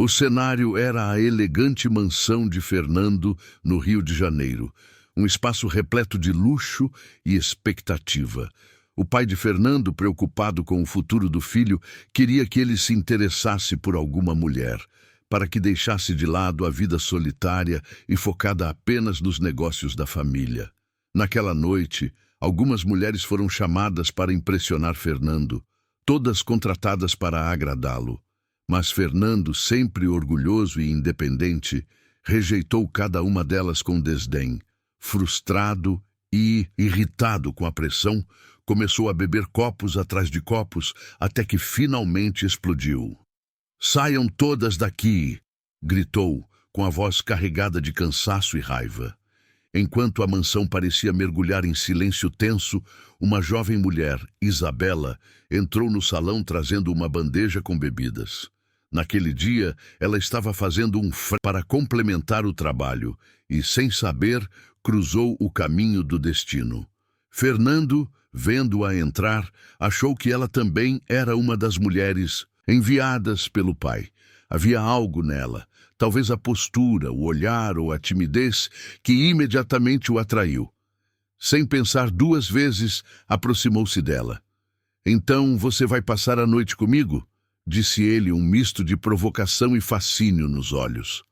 O cenário era a elegante mansão de Fernando, no Rio de Janeiro, um espaço repleto de luxo e expectativa. O pai de Fernando, preocupado com o futuro do filho, queria que ele se interessasse por alguma mulher, para que deixasse de lado a vida solitária e focada apenas nos negócios da família. Naquela noite, algumas mulheres foram chamadas para impressionar Fernando, todas contratadas para agradá-lo. Mas Fernando, sempre orgulhoso e independente, rejeitou cada uma delas com desdém. Frustrado e irritado com a pressão, começou a beber copos atrás de copos até que finalmente explodiu. "Saiam todas daqui!" gritou, com a voz carregada de cansaço e raiva. Enquanto a mansão parecia mergulhar em silêncio tenso, uma jovem mulher, Isabela, entrou no salão trazendo uma bandeja com bebidas. Naquele dia, ela estava fazendo um para complementar o trabalho e, sem saber, cruzou o caminho do destino. Fernando, vendo-a entrar, achou que ela também era uma das mulheres enviadas pelo pai. Havia algo nela, talvez a postura, o olhar ou a timidez, que imediatamente o atraiu. Sem pensar duas vezes, aproximou-se dela. "Então você vai passar a noite comigo?" disse ele, um misto de provocação e fascínio nos olhos.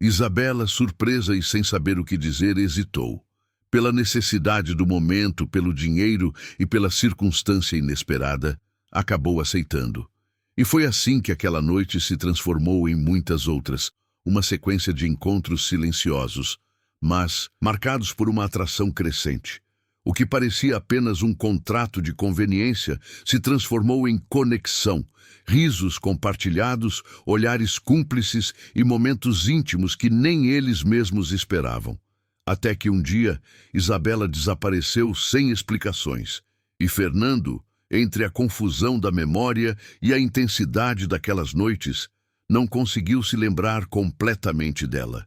Isabela, surpresa e sem saber o que dizer, hesitou. Pela necessidade do momento, pelo dinheiro e pela circunstância inesperada, acabou aceitando. E foi assim que aquela noite se transformou em muitas outras, uma sequência de encontros silenciosos, mas marcados por uma atração crescente. O que parecia apenas um contrato de conveniência se transformou em conexão, risos compartilhados, olhares cúmplices e momentos íntimos que nem eles mesmos esperavam. Até que um dia, Isabela desapareceu sem explicações, e Fernando, entre a confusão da memória e a intensidade daquelas noites, não conseguiu se lembrar completamente dela.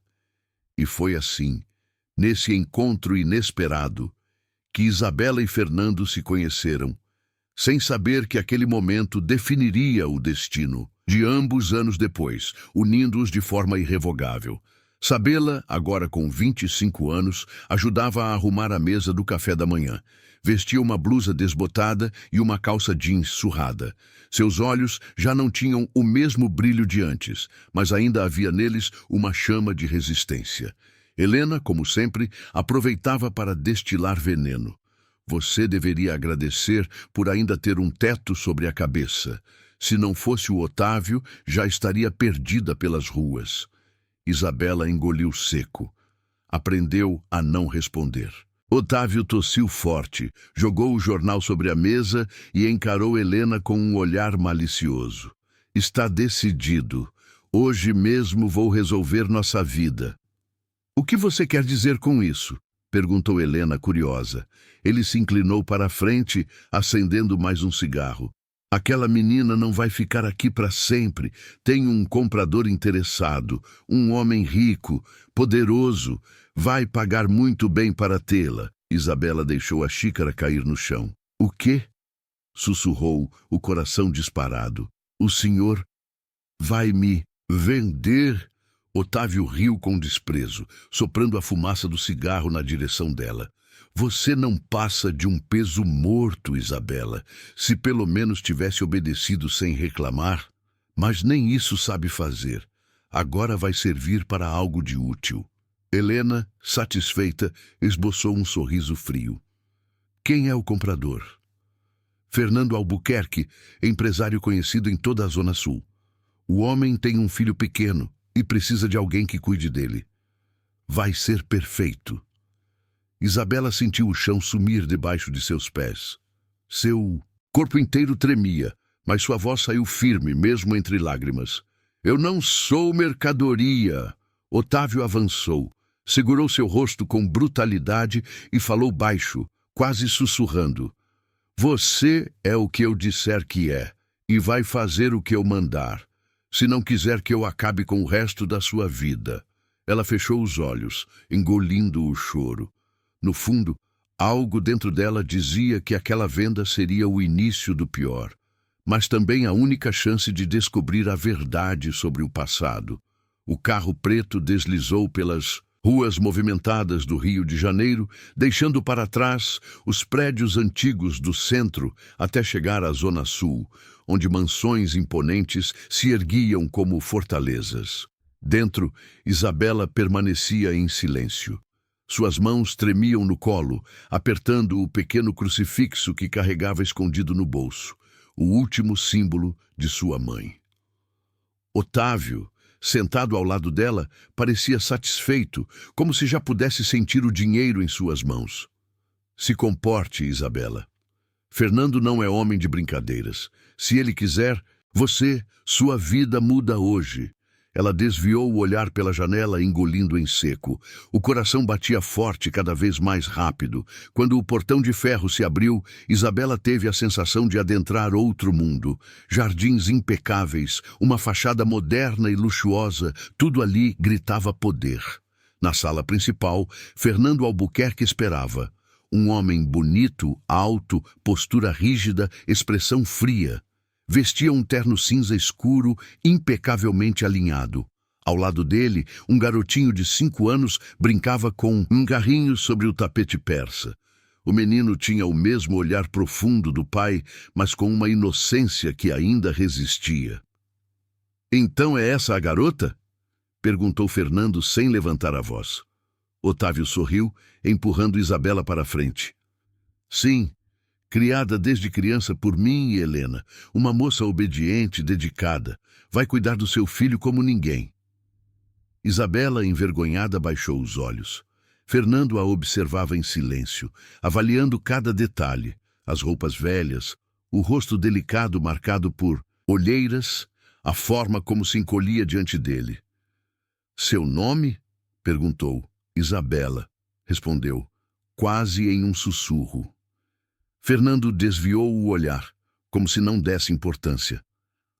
E foi assim, nesse encontro inesperado, que Isabela e Fernando se conheceram, sem saber que aquele momento definiria o destino de ambos anos depois, unindo-os de forma irrevogável. Sabela, agora com 25 anos, ajudava a arrumar a mesa do café da manhã. Vestia uma blusa desbotada e uma calça jeans surrada. Seus olhos já não tinham o mesmo brilho de antes, mas ainda havia neles uma chama de resistência. Helena, como sempre, aproveitava para destilar veneno. "Você deveria agradecer por ainda ter um teto sobre a cabeça. Se não fosse o Otávio, já estaria perdida pelas ruas." Isabela engoliu seco. Aprendeu a não responder. Otávio tossiu forte, jogou o jornal sobre a mesa e encarou Helena com um olhar malicioso. "Está decidido. Hoje mesmo vou resolver nossa vida." "O que você quer dizer com isso?" perguntou Helena, curiosa. Ele se inclinou para a frente, acendendo mais um cigarro. "Aquela menina não vai ficar aqui para sempre. Tem um comprador interessado, um homem rico, poderoso. Vai pagar muito bem para tê-la." Isabela deixou a xícara cair no chão. "O quê?" sussurrou, o coração disparado. "O senhor vai me vender?" Otávio riu com desprezo, soprando a fumaça do cigarro na direção dela. "Você não passa de um peso morto, Isabela. Se pelo menos tivesse obedecido sem reclamar. Mas nem isso sabe fazer. Agora vai servir para algo de útil." Helena, satisfeita, esboçou um sorriso frio. "Quem é o comprador?" "Fernando Albuquerque, empresário conhecido em toda a Zona Sul. O homem tem um filho pequeno e precisa de alguém que cuide dele. Vai ser perfeito." Isabela sentiu o chão sumir debaixo de seus pés. Seu corpo inteiro tremia, mas sua voz saiu firme, mesmo entre lágrimas. "Eu não sou mercadoria." Otávio avançou, segurou seu rosto com brutalidade e falou baixo, quase sussurrando. "Você é o que eu disser que é, e vai fazer o que eu mandar, se não quiser que eu acabe com o resto da sua vida." Ela fechou os olhos, engolindo o choro. No fundo, algo dentro dela dizia que aquela venda seria o início do pior. mas também a única chance de descobrir a verdade sobre o passado. O carro preto deslizou pelas ruas movimentadas do Rio de Janeiro, deixando para trás os prédios antigos do centro até chegar à Zona Sul, onde mansões imponentes se erguiam como fortalezas. Dentro, Isabela permanecia em silêncio. Suas mãos tremiam no colo, apertando o pequeno crucifixo que carregava escondido no bolso, o último símbolo de sua mãe. Otávio, sentado ao lado dela, parecia satisfeito, como se já pudesse sentir o dinheiro em suas mãos. Se comporte, Isabela. Fernando não é homem de brincadeiras. Se ele quiser, sua vida muda hoje. Ela desviou o olhar pela janela, engolindo em seco. O coração batia forte, cada vez mais rápido. Quando o portão de ferro se abriu, Isabela teve a sensação de adentrar outro mundo. Jardins impecáveis, uma fachada moderna e luxuosa, tudo ali gritava poder. Na sala principal, Fernando Albuquerque esperava. Um homem bonito, alto, postura rígida, expressão fria. Vestia um terno cinza escuro, impecavelmente alinhado. Ao lado dele, um garotinho de 5 anos brincava com um carrinho sobre o tapete persa. O menino tinha o mesmo olhar profundo do pai, mas com uma inocência que ainda resistia. "Então é essa a garota?" perguntou Fernando sem levantar a voz. Otávio sorriu, empurrando Isabela para a frente. "Sim. Criada desde criança por mim e Helena, uma moça obediente, dedicada. Vai cuidar do seu filho como ninguém." Isabela, envergonhada, baixou os olhos. Fernando a observava em silêncio, avaliando cada detalhe, as roupas velhas, o rosto delicado marcado por olheiras, a forma como se encolhia diante dele. "Seu nome?" perguntou. "Isabela", respondeu, quase em um sussurro. Fernando desviou o olhar, como se não desse importância.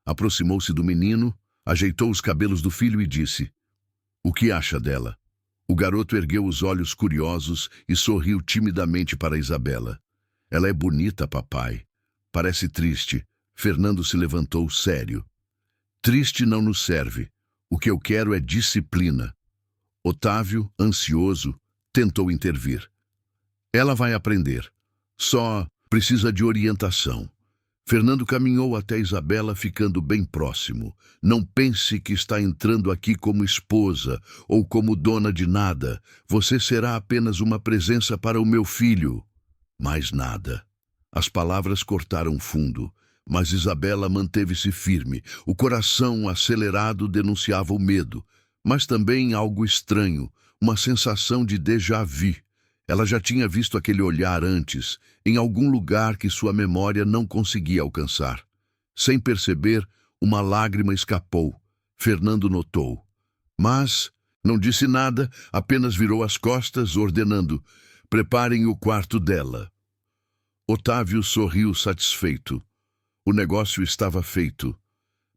Aproximou-se do menino, ajeitou os cabelos do filho e disse: "O que acha dela?" O garoto ergueu os olhos curiosos e sorriu timidamente para Isabela. "Ela é bonita, papai. Parece triste." Fernando se levantou sério. "Triste não nos serve. O que eu quero é disciplina." Otávio, ansioso, tentou intervir. "Ela vai aprender. Só precisa de orientação." Fernando caminhou até Isabela, ficando bem próximo. "Não pense que está entrando aqui como esposa ou como dona de nada. Você será apenas uma presença para o meu filho." Mais nada. As palavras cortaram fundo, mas Isabela manteve-se firme. O coração acelerado denunciava o medo, mas também algo estranho, uma sensação de déjà vu. Ela já tinha visto aquele olhar antes, em algum lugar que sua memória não conseguia alcançar. Sem perceber, uma lágrima escapou. Fernando notou. Mas não disse nada, apenas virou as costas, ordenando: "Preparem o quarto dela." Otávio sorriu satisfeito. O negócio estava feito.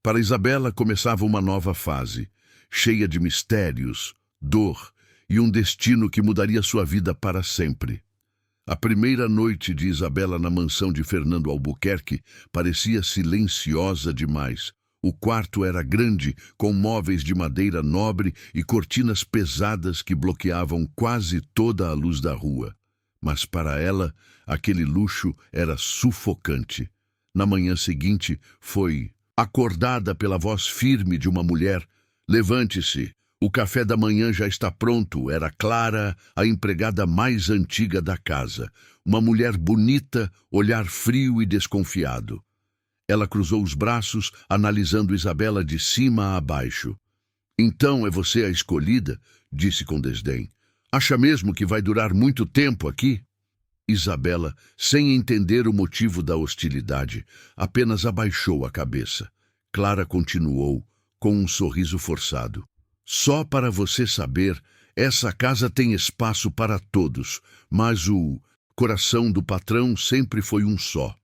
Para Isabela começava uma nova fase, cheia de mistérios, dor e um destino que mudaria sua vida para sempre. A primeira noite de Isabela na mansão de Fernando Albuquerque parecia silenciosa demais. O quarto era grande, com móveis de madeira nobre e cortinas pesadas que bloqueavam quase toda a luz da rua. Mas para ela, aquele luxo era sufocante. Na manhã seguinte, foi acordada pela voz firme de uma mulher: "Levante-se. O café da manhã já está pronto." Era Clara, a empregada mais antiga da casa. Uma mulher bonita, olhar frio e desconfiado. Ela cruzou os braços, analisando Isabela de cima a baixo. "Então é você a escolhida?" disse com desdém. "Acha mesmo que vai durar muito tempo aqui?" Isabela, sem entender o motivo da hostilidade, apenas abaixou a cabeça. Clara continuou, com um sorriso forçado: "Só para você saber, essa casa tem espaço para todos, mas o coração do patrão sempre foi um só.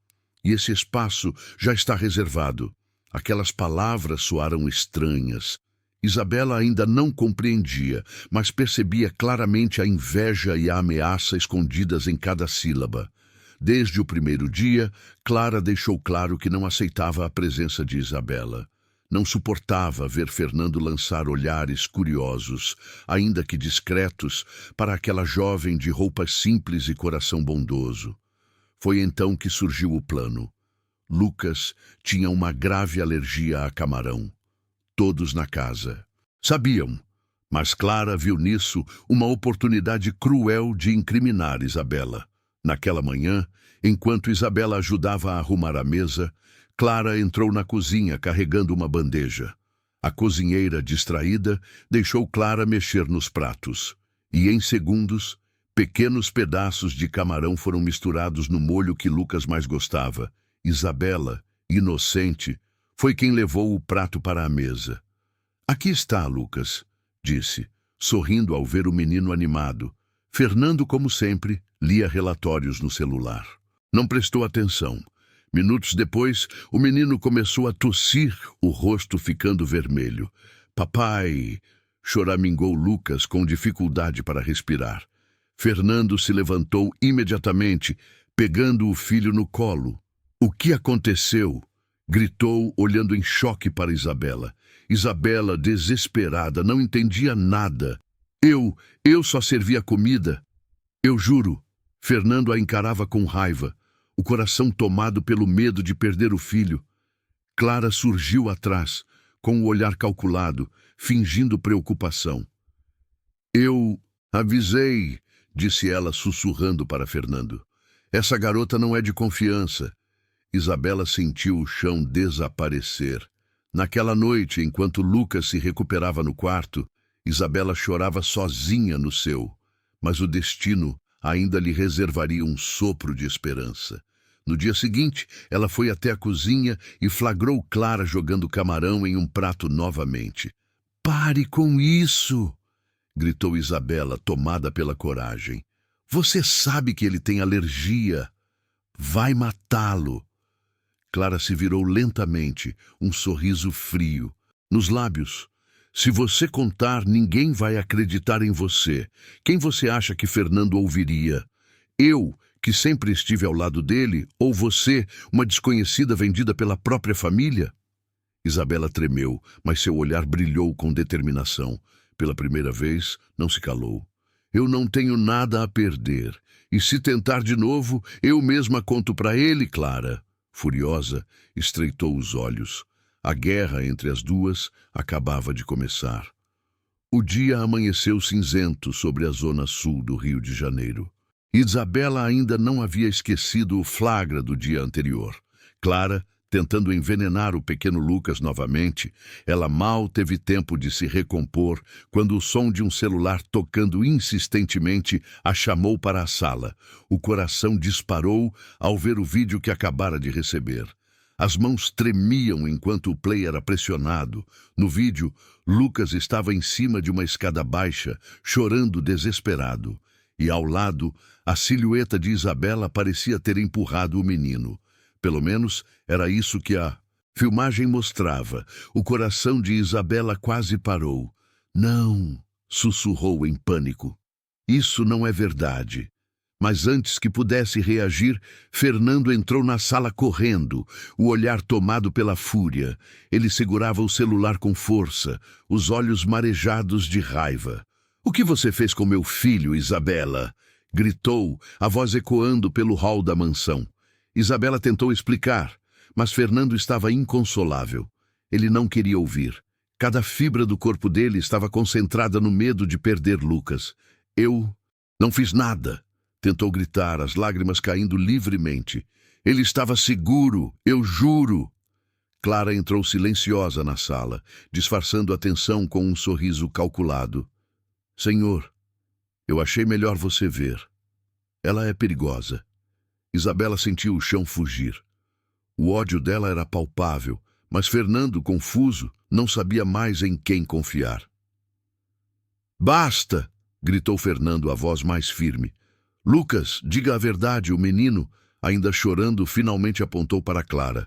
E esse espaço já está reservado." Aquelas palavras soaram estranhas. Isabela ainda não compreendia, mas percebia claramente a inveja e a ameaça escondidas em cada sílaba. Desde o primeiro dia, Clara deixou claro que não aceitava a presença de Isabela. Não suportava ver Fernando lançar olhares curiosos, ainda que discretos, para aquela jovem de roupas simples e coração bondoso. Foi então que surgiu o plano. Lucas tinha uma grave alergia a camarão. Todos na casa sabiam, mas Clara viu nisso uma oportunidade cruel de incriminar Isabela. Naquela manhã, enquanto Isabela ajudava a arrumar a mesa, Clara entrou na cozinha carregando uma bandeja. A cozinheira, distraída, deixou Clara mexer nos pratos. E em segundos, pequenos pedaços de camarão foram misturados no molho que Lucas mais gostava. Isabela, inocente, foi quem levou o prato para a mesa. "Aqui está, Lucas", disse, sorrindo ao ver o menino animado. Fernando, como sempre, lia relatórios no celular. Não prestou atenção. Minutos depois, o menino começou a tossir, o rosto ficando vermelho. "Papai!", choramingou Lucas com dificuldade para respirar. Fernando se levantou imediatamente, pegando o filho no colo. "O que aconteceu?", gritou, olhando em choque para Isabela. Isabela, desesperada, não entendia nada. Eu só servia comida." "Eu juro." Fernando a encarava com raiva, o coração tomado pelo medo de perder o filho. Clara surgiu atrás, com o olhar calculado, fingindo preocupação. "Eu avisei", disse ela sussurrando para Fernando. "Essa garota não é de confiança." Isabela sentiu o chão desaparecer. Naquela noite, enquanto Lucas se recuperava no quarto, Isabela chorava sozinha no seu, mas o destino ainda lhe reservaria um sopro de esperança. No dia seguinte, ela foi até a cozinha e flagrou Clara jogando camarão em um prato novamente. "Pare com isso!", gritou Isabela, tomada pela coragem. "Você sabe que ele tem alergia. Vai matá-lo." Clara se virou lentamente, um sorriso frio. Nos lábios. "Se você contar, ninguém vai acreditar em você. Quem você acha que Fernando ouviria? Eu, que sempre estive ao lado dele, ou você, uma desconhecida vendida pela própria família?" Isabela tremeu, mas seu olhar brilhou com determinação. Pela primeira vez, não se calou. "Eu não tenho nada a perder. E se tentar de novo, eu mesma conto para ele, Clara." Furiosa, estreitou os olhos. A guerra entre as duas acabava de começar. O dia amanheceu cinzento sobre a zona sul do Rio de Janeiro. Isabela ainda não havia esquecido o flagra do dia anterior. Clara, tentando envenenar o pequeno Lucas novamente, ela mal teve tempo de se recompor quando o som de um celular tocando insistentemente a chamou para a sala. O coração disparou ao ver o vídeo que acabara de receber. As mãos tremiam enquanto o play era pressionado. No vídeo, Lucas estava em cima de uma escada baixa, chorando desesperado. E ao lado, a silhueta de Isabela parecia ter empurrado o menino. Pelo menos era isso que a filmagem mostrava. O coração de Isabela quase parou. "Não", sussurrou em pânico. "Isso não é verdade." Mas antes que pudesse reagir, Fernando entrou na sala correndo, o olhar tomado pela fúria. Ele segurava o celular com força, os olhos marejados de raiva. "O que você fez com meu filho, Isabela?", gritou, a voz ecoando pelo hall da mansão. Isabela tentou explicar, mas Fernando estava inconsolável. Ele não queria ouvir. Cada fibra do corpo dele estava concentrada no medo de perder Lucas. "Eu não fiz nada", tentou gritar, as lágrimas caindo livremente. "Ele estava seguro, eu juro." Clara entrou silenciosa na sala, disfarçando a tensão com um sorriso calculado. "Senhor, eu achei melhor você ver. Ela é perigosa." Isabela sentiu o chão fugir. O ódio dela era palpável, mas Fernando, confuso, não sabia mais em quem confiar. "Basta!", gritou Fernando, a voz mais firme. "Lucas, diga a verdade." O menino, ainda chorando, finalmente apontou para Clara.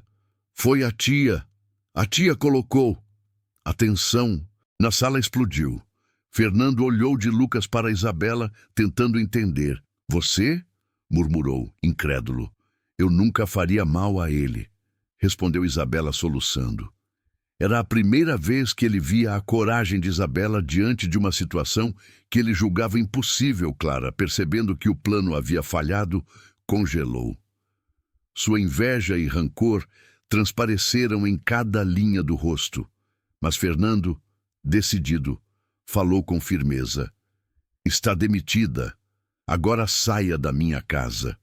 "Foi a tia. A tia colocou." A tensão na sala explodiu. Fernando olhou de Lucas para Isabela, tentando entender. "Você? murmurou, incrédulo. Eu nunca faria mal a ele, respondeu Isabela soluçando. Era a primeira vez que ele via a coragem de Isabela diante de uma situação que ele julgava impossível. Clara, percebendo que o plano havia falhado, congelou. Sua inveja e rancor transpareceram em cada linha do rosto. Mas Fernando, decidido, falou com firmeza. Está demitida. Agora saia da minha casa.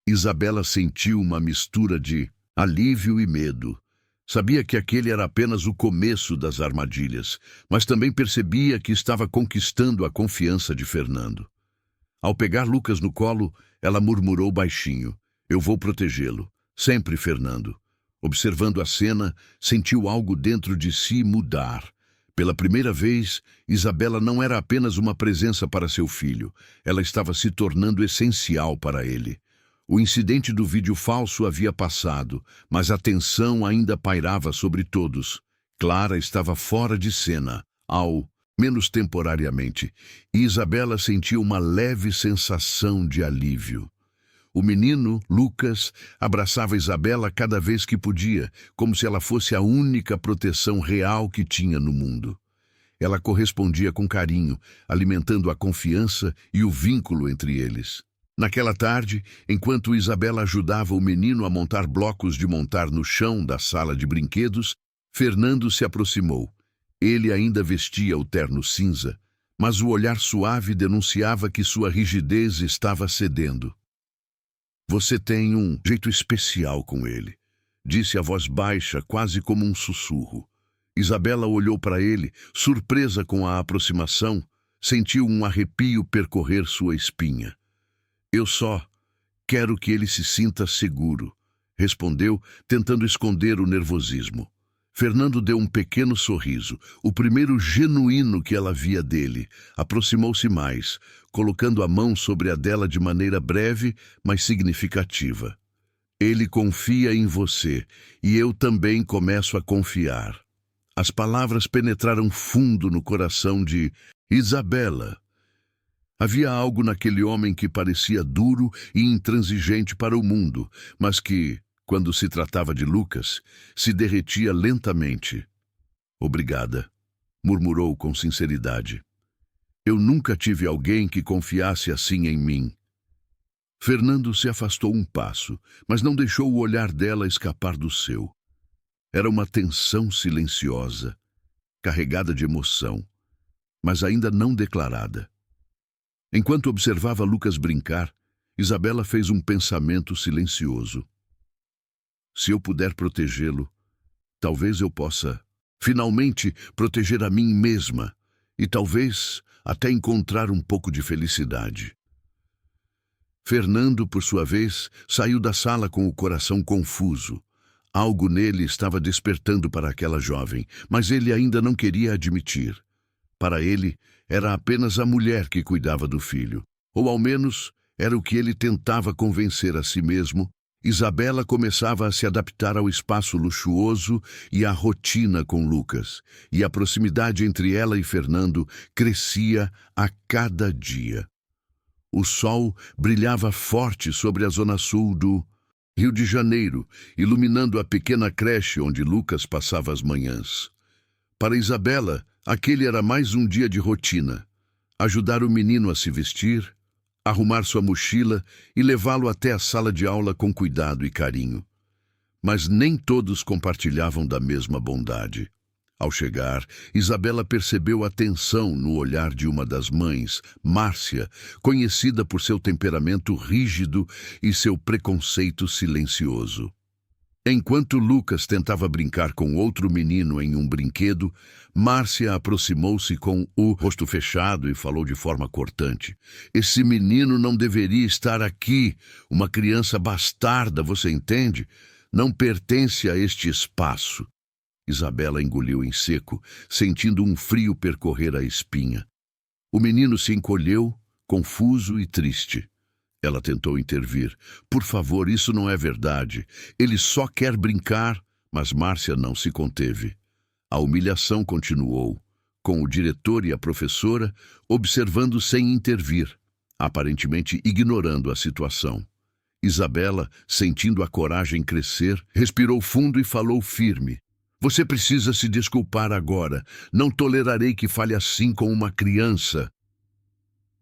Isabela sentiu uma mistura de alívio e medo. Sabia que aquele era apenas o começo das armadilhas, mas também percebia que estava conquistando a confiança de Fernando. Ao pegar Lucas no colo, ela murmurou baixinho. Eu vou protegê-lo. Sempre, Fernando. Observando a cena, sentiu algo dentro de si mudar. Pela primeira vez, Isabela não era apenas uma presença para seu filho. Ela estava se tornando essencial para ele. O incidente do vídeo falso havia passado, mas a tensão ainda pairava sobre todos. Clara estava fora de cena, ao menos temporariamente, e Isabela sentia uma leve sensação de alívio. O menino, Lucas, abraçava Isabela cada vez que podia, como se ela fosse a única proteção real que tinha no mundo. Ela correspondia com carinho, alimentando a confiança e o vínculo entre eles. Naquela tarde, enquanto Isabela ajudava o menino a montar blocos de montar no chão da sala de brinquedos, Fernando se aproximou. Ele ainda vestia o terno cinza, mas o olhar suave denunciava que sua rigidez estava cedendo. Você tem um jeito especial com ele, disse a voz baixa, quase como um sussurro. Isabela olhou para ele, surpresa com a aproximação, sentiu um arrepio percorrer sua espinha. Eu só quero que ele se sinta seguro, respondeu, tentando esconder o nervosismo. Fernando deu um pequeno sorriso, o primeiro genuíno que ela via dele. Aproximou-se mais, colocando a mão sobre a dela de maneira breve, mas significativa. Ele confia em você, e eu também começo a confiar. As palavras penetraram fundo no coração de Isabela. Havia algo naquele homem que parecia duro e intransigente para o mundo, mas que, quando se tratava de Lucas, se derretia lentamente. Obrigada, murmurou com sinceridade. Eu nunca tive alguém que confiasse assim em mim. Fernando se afastou um passo, mas não deixou o olhar dela escapar do seu. Era uma tensão silenciosa, carregada de emoção, mas ainda não declarada. Enquanto observava Lucas brincar, Isabela fez um pensamento silencioso. Se eu puder protegê-lo, talvez eu possa, finalmente, proteger a mim mesma e talvez até encontrar um pouco de felicidade. Fernando, por sua vez, saiu da sala com o coração confuso. Algo nele estava despertando para aquela jovem, mas ele ainda não queria admitir. Para ele, era apenas a mulher que cuidava do filho, ou ao menos era o que ele tentava convencer a si mesmo. Isabela começava a se adaptar ao espaço luxuoso e à rotina com Lucas, e a proximidade entre ela e Fernando crescia a cada dia. O sol brilhava forte sobre a zona sul do Rio de Janeiro, iluminando a pequena creche onde Lucas passava as manhãs. Para Isabela, aquele era mais um dia de rotina. Ajudar o menino a se vestir, arrumar sua mochila e levá-lo até a sala de aula com cuidado e carinho. Mas nem todos compartilhavam da mesma bondade. Ao chegar, Isabela percebeu a tensão no olhar de uma das mães, Márcia, conhecida por seu temperamento rígido e seu preconceito silencioso. Enquanto Lucas tentava brincar com outro menino em um brinquedo, Márcia aproximou-se com o rosto fechado e falou de forma cortante. Esse menino não deveria estar aqui, uma criança bastarda, você entende? Não pertence a este espaço. Isabela engoliu em seco, sentindo um frio percorrer a espinha. O menino se encolheu, confuso e triste. Ela tentou intervir. Por favor, isso não é verdade. Ele só quer brincar. Mas Márcia não se conteve. A humilhação continuou, com o diretor e a professora observando sem intervir. aparentemente ignorando a situação. Isabela, sentindo a coragem crescer, respirou fundo e falou firme. Você precisa se desculpar agora. Não tolerarei que fale assim com uma criança.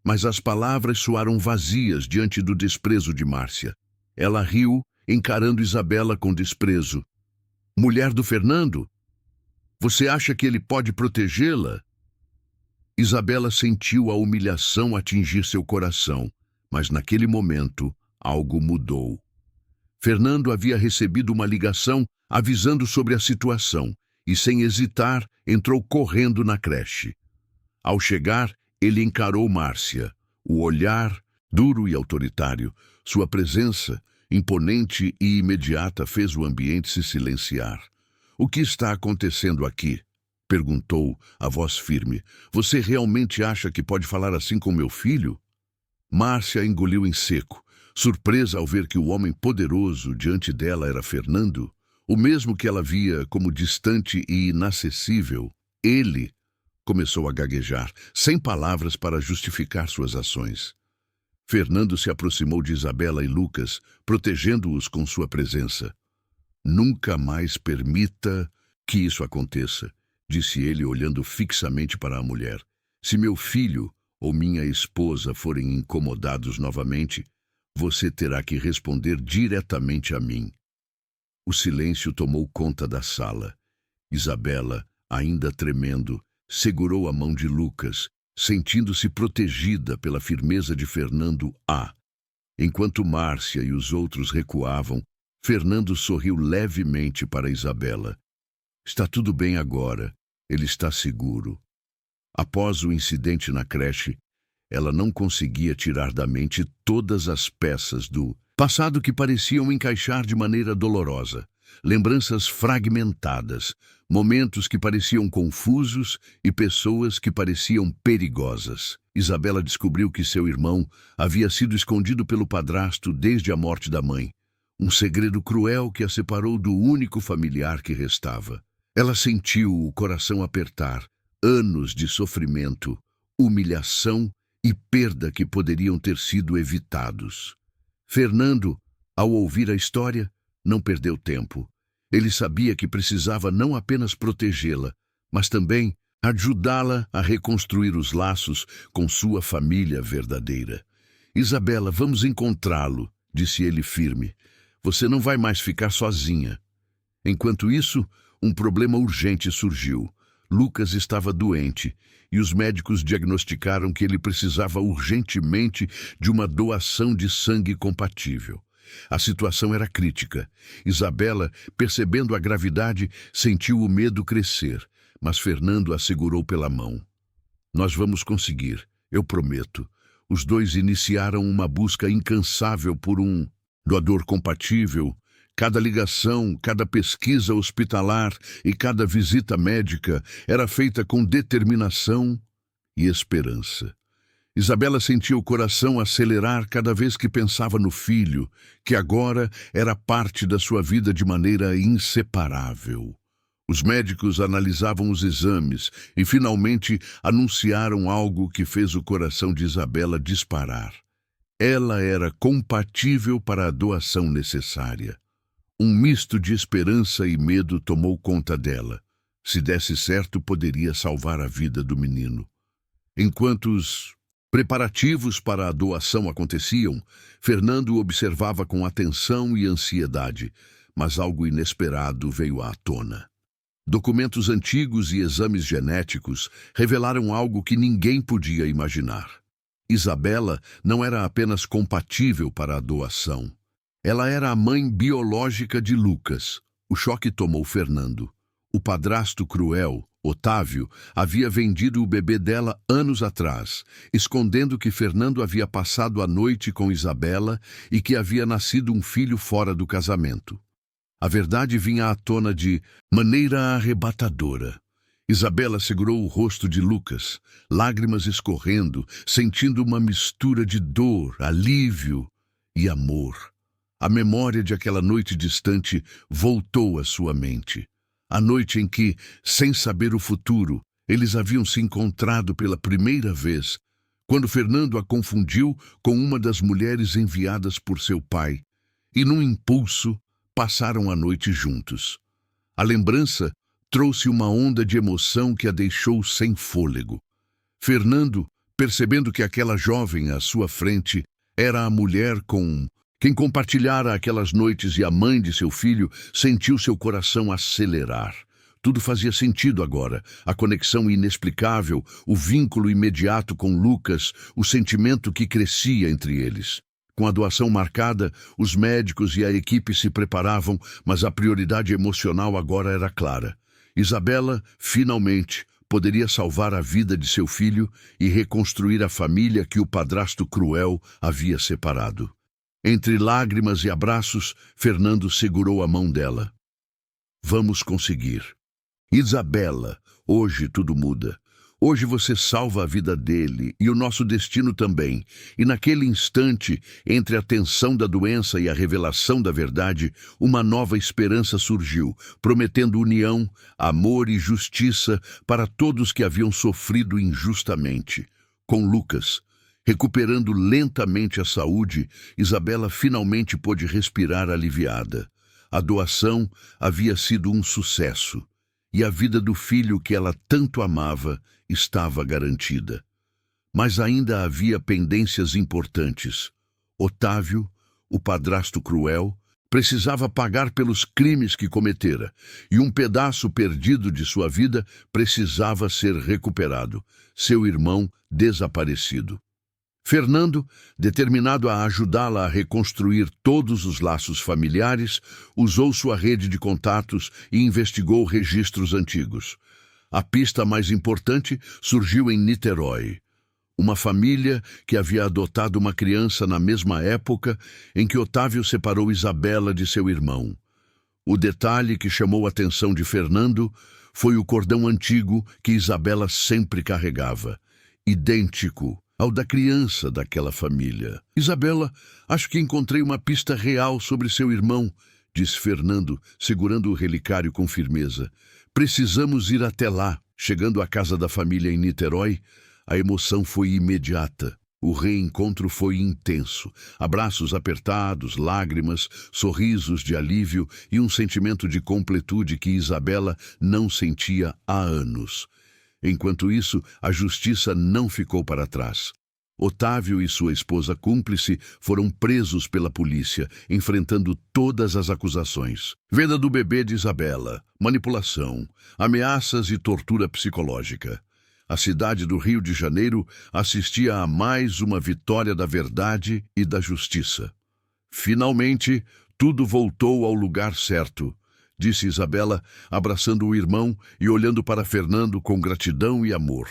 Mas as palavras soaram vazias diante do desprezo de Márcia. Ela riu, encarando Isabela com desprezo. Mulher do Fernando? Você acha que ele pode protegê-la? Isabela sentiu a humilhação atingir seu coração, mas naquele momento algo mudou. Fernando havia recebido uma ligação avisando sobre a situação e, sem hesitar, entrou correndo na creche. Ao chegar, ele encarou Márcia. O olhar, duro e autoritário, sua presença, imponente e imediata, fez o ambiente se silenciar. O que está acontecendo aqui? Perguntou, a voz firme. Você realmente acha que pode falar assim com meu filho? Márcia engoliu em seco, surpresa ao ver que o homem poderoso diante dela era Fernando, o mesmo que ela via como distante e inacessível. Ele começou a gaguejar, sem palavras para justificar suas ações. Fernando se aproximou de Isabela e Lucas, protegendo-os com sua presença. Nunca mais permita que isso aconteça, disse ele olhando fixamente para a mulher. Se meu filho ou minha esposa forem incomodados novamente, você terá que responder diretamente a mim. O silêncio tomou conta da sala. Isabela, ainda tremendo, segurou a mão de Lucas, sentindo-se protegida pela firmeza de Fernando A. Enquanto Márcia e os outros recuavam, Fernando sorriu levemente para Isabela. Está tudo bem agora, ele está seguro. Após o incidente na creche, ela não conseguia tirar da mente todas as peças do passado que pareciam encaixar de maneira dolorosa. Lembranças fragmentadas, momentos que pareciam confusos e pessoas que pareciam perigosas. Isabela descobriu que seu irmão havia sido escondido pelo padrasto desde a morte da mãe. Um segredo cruel que a separou do único familiar que restava. Ela sentiu o coração apertar, anos de sofrimento, humilhação e perda que poderiam ter sido evitados. Fernando, ao ouvir a história, não perdeu tempo. Ele sabia que precisava não apenas protegê-la, mas também ajudá-la a reconstruir os laços com sua família verdadeira. Isabela, vamos encontrá-lo, disse ele firme. Você não vai mais ficar sozinha. Enquanto isso, um problema urgente surgiu. Lucas estava doente e os médicos diagnosticaram que ele precisava urgentemente de uma doação de sangue compatível. A situação era crítica. Isabela, percebendo a gravidade, sentiu o medo crescer, mas Fernando a segurou pela mão. Nós vamos conseguir, eu prometo. Os dois iniciaram uma busca incansável por um doador compatível. Cada ligação, cada pesquisa hospitalar e cada visita médica era feita com determinação e esperança. Isabela sentia o coração acelerar cada vez que pensava no filho, que agora era parte da sua vida de maneira inseparável. Os médicos analisavam os exames e finalmente anunciaram algo que fez o coração de Isabela disparar. Ela era compatível para a doação necessária. Um misto de esperança e medo tomou conta dela. Se desse certo, poderia salvar a vida do menino. Enquanto os preparativos para a doação aconteciam, Fernando observava com atenção e ansiedade, mas algo inesperado veio à tona. Documentos antigos e exames genéticos revelaram algo que ninguém podia imaginar. Isabela não era apenas compatível para a doação. Ela era a mãe biológica de Lucas. O choque tomou Fernando. O padrasto cruel, Otávio, havia vendido o bebê dela anos atrás, escondendo que Fernando havia passado a noite com Isabela e que havia nascido um filho fora do casamento. A verdade vinha à tona de maneira arrebatadora. Isabela segurou o rosto de Lucas, lágrimas escorrendo, sentindo uma mistura de dor, alívio e amor. A memória de aquela noite distante voltou à sua mente. A noite em que, sem saber o futuro, eles haviam se encontrado pela primeira vez, quando Fernando a confundiu com uma das mulheres enviadas por seu pai, e num impulso passaram a noite juntos. A lembrança trouxe uma onda de emoção que a deixou sem fôlego. Fernando, percebendo que aquela jovem à sua frente era a mulher com quem compartilhara aquelas noites e a mãe de seu filho, sentiu seu coração acelerar. Tudo fazia sentido agora, a conexão inexplicável, o vínculo imediato com Lucas, o sentimento que crescia entre eles. Com a doação marcada, os médicos e a equipe se preparavam, mas a prioridade emocional agora era clara. Isabela, finalmente, poderia salvar a vida de seu filho e reconstruir a família que o padrasto cruel havia separado. Entre lágrimas e abraços, Fernando segurou a mão dela. Vamos conseguir. Isabela, hoje tudo muda. Hoje você salva a vida dele e o nosso destino também. E naquele instante, entre a tensão da doença e a revelação da verdade, uma nova esperança surgiu, prometendo união, amor e justiça para todos que haviam sofrido injustamente. Com Lucas recuperando lentamente a saúde, Isabela finalmente pôde respirar aliviada. A doação havia sido um sucesso, e a vida do filho que ela tanto amava estava garantida. Mas ainda havia pendências importantes. Otávio, o padrasto cruel, precisava pagar pelos crimes que cometera, e um pedaço perdido de sua vida precisava ser recuperado, seu irmão desaparecido. Fernando, determinado a ajudá-la a reconstruir todos os laços familiares, usou sua rede de contatos e investigou registros antigos. A pista mais importante surgiu em Niterói. Uma família que havia adotado uma criança na mesma época em que Otávio separou Isabela de seu irmão. O detalhe que chamou a atenção de Fernando foi o cordão antigo que Isabela sempre carregava, idêntico ao da criança daquela família. Isabela, acho que encontrei uma pista real sobre seu irmão, disse Fernando, segurando o relicário com firmeza. Precisamos ir até lá. Chegando à casa da família em Niterói, a emoção foi imediata. O reencontro foi intenso. Abraços apertados, lágrimas, sorrisos de alívio e um sentimento de completude que Isabela não sentia há anos. Enquanto isso, a justiça não ficou para trás. Otávio e sua esposa cúmplice foram presos pela polícia, enfrentando todas as acusações. Venda do bebê de Isabela, manipulação, ameaças e tortura psicológica. A cidade do Rio de Janeiro assistia a mais uma vitória da verdade e da justiça. Finalmente, tudo voltou ao lugar certo, disse Isabela, abraçando o irmão e olhando para Fernando com gratidão e amor.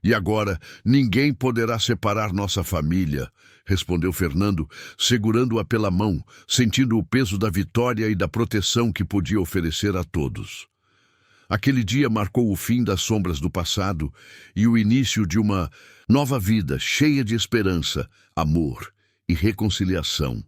E agora, ninguém poderá separar nossa família, respondeu Fernando, segurando-a pela mão, sentindo o peso da vitória e da proteção que podia oferecer a todos. Aquele dia marcou o fim das sombras do passado e o início de uma nova vida cheia de esperança, amor e reconciliação.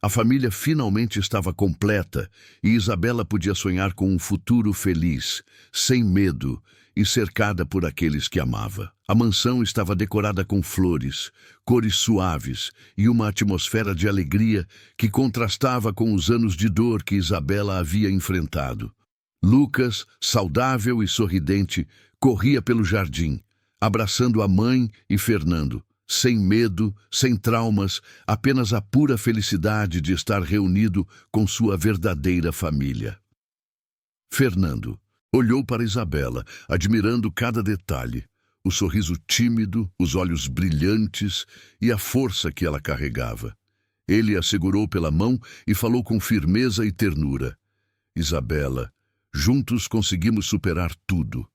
A família finalmente estava completa e Isabela podia sonhar com um futuro feliz, sem medo e cercada por aqueles que amava. A mansão estava decorada com flores, cores suaves e uma atmosfera de alegria que contrastava com os anos de dor que Isabela havia enfrentado. Lucas, saudável e sorridente, corria pelo jardim, abraçando a mãe e Fernando. Sem medo, sem traumas, apenas a pura felicidade de estar reunido com sua verdadeira família. Fernando olhou para Isabela, admirando cada detalhe, o sorriso tímido, os olhos brilhantes e a força que ela carregava. Ele a segurou pela mão e falou com firmeza e ternura. Isabela, juntos conseguimos superar tudo.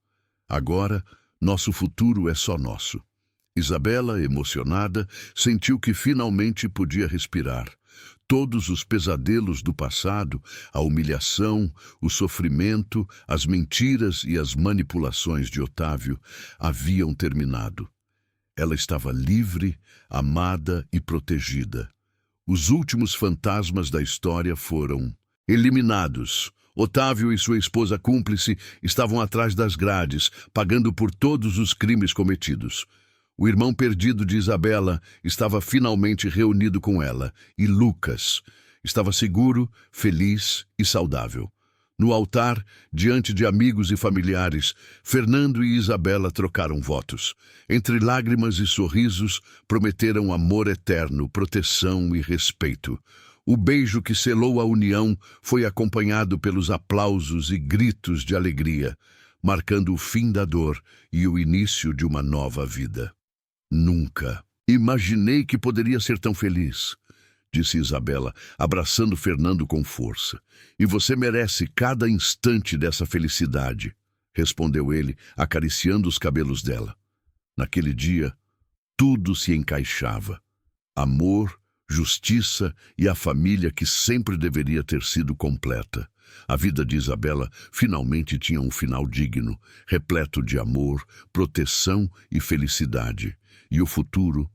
Agora, nosso futuro é só nosso. Isabela, emocionada, sentiu que finalmente podia respirar. Todos os pesadelos do passado, a humilhação, o sofrimento, as mentiras e as manipulações de Otávio haviam terminado. Ela estava livre, amada e protegida. Os últimos fantasmas da história foram eliminados. Otávio e sua esposa cúmplice estavam atrás das grades, pagando por todos os crimes cometidos. O irmão perdido de Isabela estava finalmente reunido com ela, e Lucas estava seguro, feliz e saudável. No altar, diante de amigos e familiares, Fernando e Isabela trocaram votos. Entre lágrimas e sorrisos, prometeram amor eterno, proteção e respeito. O beijo que selou a união foi acompanhado pelos aplausos e gritos de alegria, marcando o fim da dor e o início de uma nova vida. Nunca imaginei que poderia ser tão feliz, disse Isabela, abraçando Fernando com força. E você merece cada instante dessa felicidade, respondeu ele, acariciando os cabelos dela. Naquele dia, tudo se encaixava. Amor, justiça e a família que sempre deveria ter sido completa. A vida de Isabela finalmente tinha um final digno, repleto de amor, proteção e felicidade. E o futuro